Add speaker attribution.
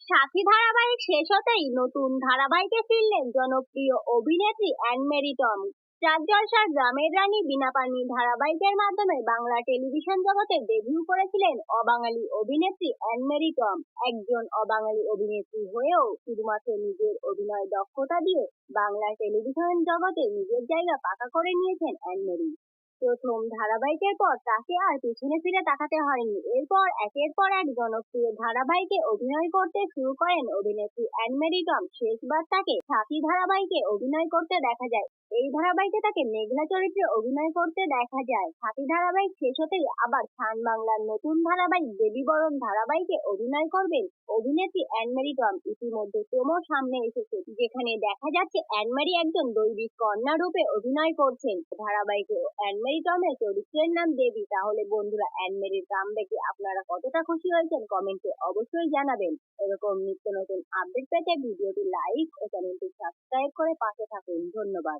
Speaker 1: সাথী ধারাবাহিক শেষ হতেই নতুন ধারাবাহিকে ফিরলেন জনপ্রিয় অভিনেত্রী অ্যান-মেরি টম। স্টার জলসার গ্রামের রানী বীণা পানি ধারাবাহিকের মাধ্যমে বাংলা টেলিভিশন জগতে ডেবিউ করেছিলেন অবাঙালি অভিনেত্রী অ্যান-মেরি টম। একজন অবাঙালি অভিনেত্রী হয়েও শুধুমাত্র নিজের অভিনয় দক্ষতা দিয়ে বাংলা টেলিভিশন জগতে নিজের জায়গা পাকা করে নিয়েছেন অ্যান-মেরি। প্রথম ধারাবাহিকের পর তাকে আর পিছনে ফিরে তাকাতে হয়নি। এরপর একের পর এক জনপ্রিয় ধারাবাহিকে অভিনয় করতে শুরু করেন অভিনেত্রী অ্যান-মেরি টম। শেষবার তাকে সাথী ধারাবাহিকে অভিনয় করতে দেখা যায়। এই ধারাবাহিকে তাকে মেঘলা চরিত্রে অভিনয় করতে দেখা যায়। সাথী ধারাবাহিক শেষ হতেই আবার স্থান বাংলার নতুন ধারাবাহিক দেবী বরণ ধারাবাহিকে অভিনয় করবেন অভিনেত্রী অ্যান-মেরি টম। ইতিমধ্যে প্রোমো সামনে এসেছে, যেখানে দেখা যাচ্ছে অ্যান-মেরি একজন দৈবিক কন্যা রূপে অভিনয় করছেন। ধারাবাহিকে অ্যান-মেরি টমের চরিত্রের নাম দেবী। তাহলে বন্ধুরা, অ্যান-মেরির কামব্যাকে আপনারা কতটা খুশি হয়েছেন কমেন্টে অবশ্যই জানাবেন। এরকম নিত্য নতুন আপডেট পেতে ভিডিওটি লাইক ও চ্যানেলটি সাবস্ক্রাইব করে পাশে থাকুন। ধন্যবাদ।